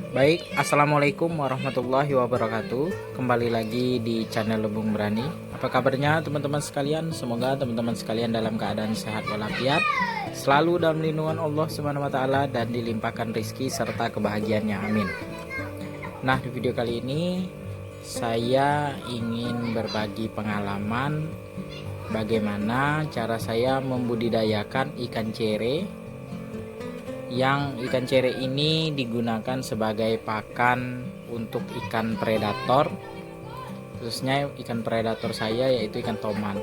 Baik, assalamualaikum warahmatullahi wabarakatuh. Kembali lagi di channel Lebung Berani. Apa kabarnya teman-teman sekalian? Semoga teman-teman sekalian dalam keadaan sehat walafiat, selalu dalam lindungan Allah Subhanahu wa taala dan dilimpahkan rezeki serta kebahagiaannya. Amin. Nah, di video kali ini saya ingin berbagi pengalaman bagaimana cara saya membudidayakan ikan cere, yang ikan cere ini digunakan sebagai pakan untuk ikan predator, khususnya ikan predator saya yaitu ikan toman.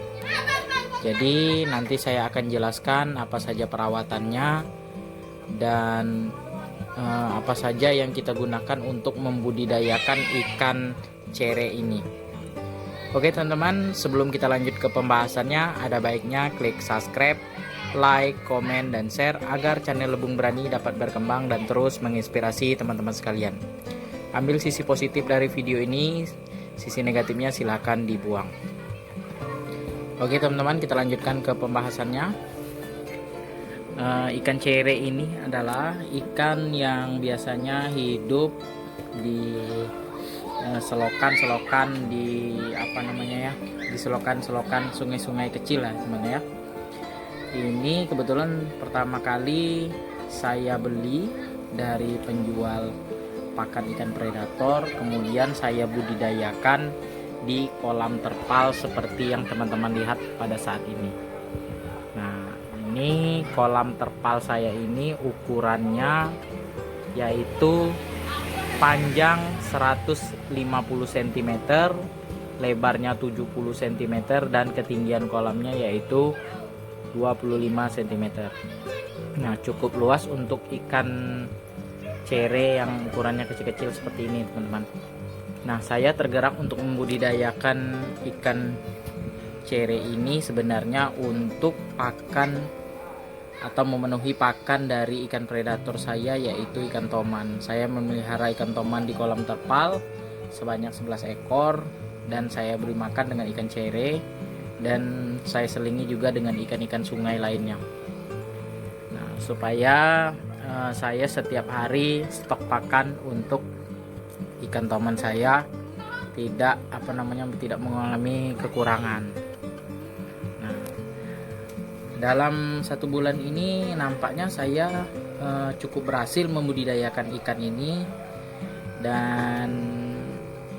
Jadi nanti saya akan jelaskan apa saja perawatannya dan apa saja yang kita gunakan untuk membudidayakan ikan cere ini. Oke teman-teman, sebelum kita lanjut ke pembahasannya, ada baiknya klik subscribe, like, komen, dan share agar channel Lebung Berani dapat berkembang dan terus menginspirasi teman-teman sekalian. Ambil sisi positif dari video ini, sisi negatifnya silahkan dibuang. Oke teman-teman, kita lanjutkan ke pembahasannya. Ikan cere ini adalah ikan yang biasanya hidup di selokan-selokan, di di selokan-selokan sungai-sungai kecil lah teman-teman ya. Ini kebetulan pertama kali saya beli dari penjual pakan ikan predator, kemudian saya budidayakan di kolam terpal seperti yang teman-teman lihat pada saat ini. Nah, ini kolam terpal saya ini ukurannya yaitu panjang 150 cm, lebarnya 70 cm, dan ketinggian kolamnya yaitu 25 cm. Nah, cukup luas untuk ikan cere yang ukurannya kecil-kecil seperti ini teman-teman. Nah, saya tergerak untuk membudidayakan ikan cere ini sebenarnya untuk pakan atau memenuhi pakan dari ikan predator saya yaitu ikan toman. Saya memelihara ikan toman di kolam terpal sebanyak 11 ekor dan saya beri makan dengan ikan cere, dan saya selingi juga dengan ikan-ikan sungai lainnya. Nah, supaya saya setiap hari stok pakan untuk ikan toman saya tidak mengalami kekurangan. Nah, dalam 1 bulan ini nampaknya saya cukup berhasil membudidayakan ikan ini, dan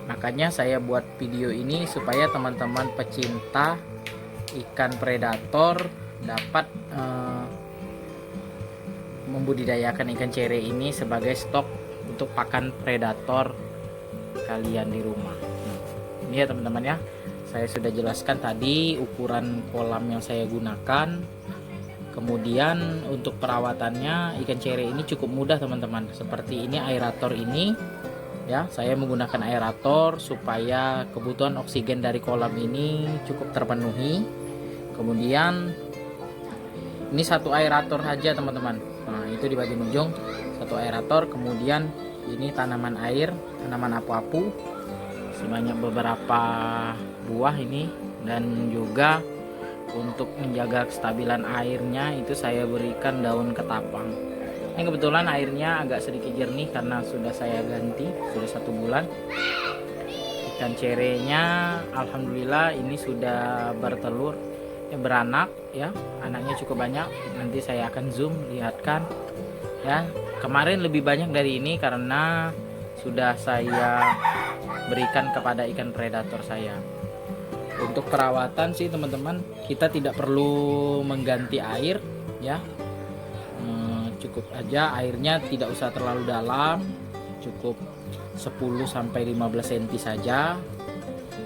makanya saya buat video ini supaya teman-teman pecinta ikan predator dapat membudidayakan ikan cere ini sebagai stok untuk pakan predator kalian di rumah. Nah, ini ya teman-teman ya, saya sudah jelaskan tadi ukuran kolam yang saya gunakan. Kemudian untuk perawatannya ikan cere ini cukup mudah teman-teman. Seperti ini aerator ini ya, saya menggunakan aerator supaya kebutuhan oksigen dari kolam ini cukup terpenuhi. Kemudian ini satu aerator saja teman-teman. Nah, itu di bagian ujung satu aerator. Kemudian ini tanaman air, tanaman apu-apu sebanyak beberapa buah ini, dan juga untuk menjaga kestabilan airnya itu saya berikan daun ketapang. Ini kebetulan airnya agak sedikit jernih karena sudah saya ganti, sudah 1 bulan. Ikan cerenya alhamdulillah ini sudah bertelur, beranak ya, anaknya cukup banyak. Nanti saya akan zoom lihatkan ya. Kemarin lebih banyak dari ini karena sudah saya berikan kepada ikan predator saya. Untuk perawatan sih teman-teman, kita tidak perlu mengganti air ya. Cukup aja airnya tidak usah terlalu dalam, cukup 10-15 cm saja.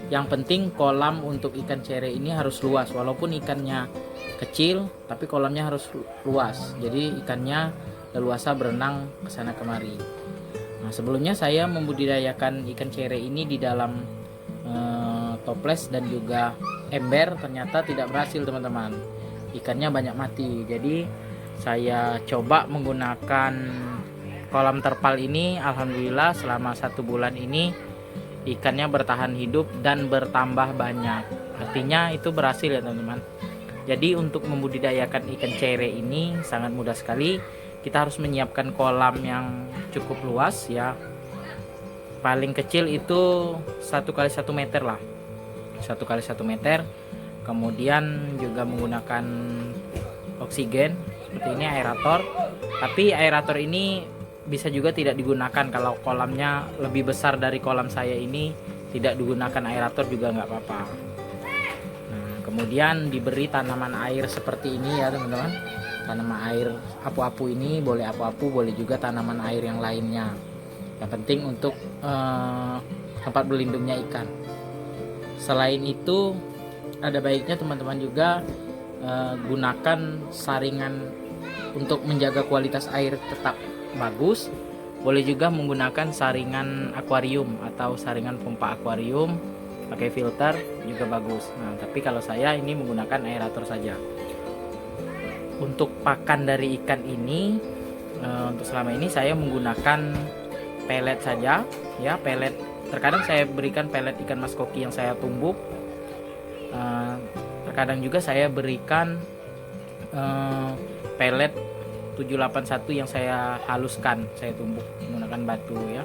Yang penting kolam untuk ikan cere ini harus luas, walaupun ikannya kecil tapi kolamnya harus luas, jadi ikannya leluasa berenang ke sana kemari. Nah, sebelumnya saya membudidayakan ikan cere ini di dalam toples dan juga ember, ternyata tidak berhasil teman-teman, ikannya banyak mati. Jadi saya coba menggunakan kolam terpal ini, alhamdulillah selama 1 bulan ini ikannya bertahan hidup dan bertambah banyak. Artinya itu berhasil ya teman-teman. Jadi untuk membudidayakan ikan cere ini sangat mudah sekali. Kita harus menyiapkan kolam yang cukup luas ya, paling kecil itu 1 x 1 meter lah, 1 x 1 meter. Kemudian juga menggunakan oksigen seperti ini, aerator. Tapi aerator ini bisa juga tidak digunakan kalau kolamnya lebih besar dari kolam saya ini, tidak digunakan aerator juga nggak apa-apa. Nah, kemudian diberi tanaman air seperti ini ya teman-teman. Tanaman air apu-apu ini boleh apu-apu, boleh juga tanaman air yang lainnya. Yang penting untuk tempat berlindungnya ikan. Selain itu ada baiknya teman-teman juga gunakan saringan untuk menjaga kualitas air tetap bagus. Boleh juga menggunakan saringan akuarium atau saringan pompa akuarium pakai filter juga bagus. Nah, tapi kalau saya ini menggunakan aerator saja. Untuk pakan dari ikan ini untuk selama ini saya menggunakan pelet saja ya, pelet. Terkadang saya berikan pelet ikan mas koki yang saya tumbuk. Terkadang juga saya berikan pelet 781 yang saya haluskan, saya tumbuk menggunakan batu ya.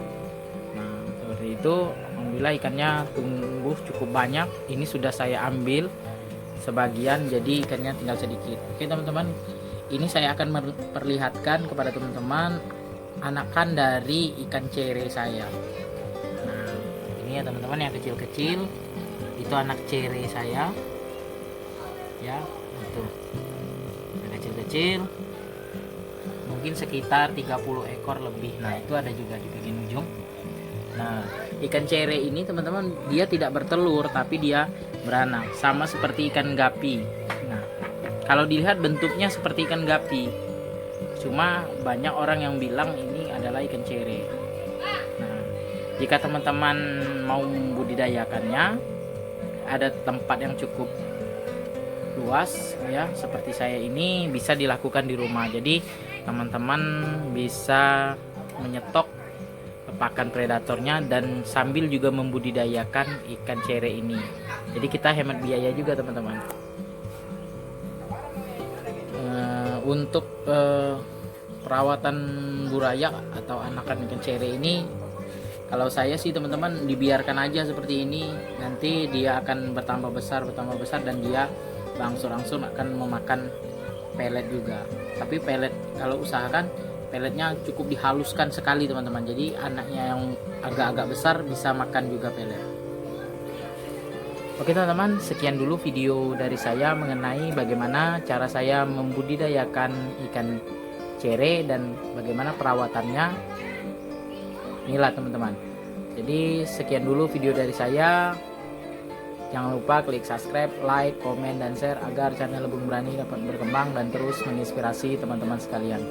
Nah, seperti itu. Alhamdulillah ikannya tumbuh cukup banyak. Ini sudah saya ambil sebagian, jadi ikannya tinggal sedikit. Oke teman-teman, ini saya akan memperlihatkan kepada teman-teman anakan dari ikan cere saya. Nah, ini ya teman-teman yang kecil-kecil, itu anak cere saya ya, itu yang kecil-kecil mungkin sekitar 30 ekor lebih. Nah, itu ada juga di bagian ujung. Nah, ikan cere ini teman-teman dia tidak bertelur tapi dia beranak, sama seperti ikan gapi. Nah, kalau dilihat bentuknya seperti ikan gapi, cuma banyak orang yang bilang ini adalah ikan cere. Nah, jika teman-teman mau membudidayakannya, ada tempat yang cukup luas ya, seperti saya ini, bisa dilakukan di rumah. Jadi teman-teman bisa menyetok pakan predatornya dan sambil juga membudidayakan ikan cere ini. Jadi kita hemat biaya juga teman-teman. Untuk perawatan buraya atau anakan ikan cere ini, kalau saya sih teman-teman dibiarkan aja seperti ini. Nanti dia akan bertambah besar dan dia berangsur-angsur akan memakan pelet juga. Tapi pelet kalau usahakan peletnya cukup dihaluskan sekali teman-teman. Jadi anaknya yang agak-agak besar bisa makan juga pelet. Oke teman-teman, sekian dulu video dari saya mengenai bagaimana cara saya membudidayakan ikan cere dan bagaimana perawatannya. Inilah teman-teman. Jadi sekian dulu video dari saya. Jangan lupa klik subscribe, like, komen, dan share agar channel Lebung Berani dapat berkembang dan terus menginspirasi teman-teman sekalian.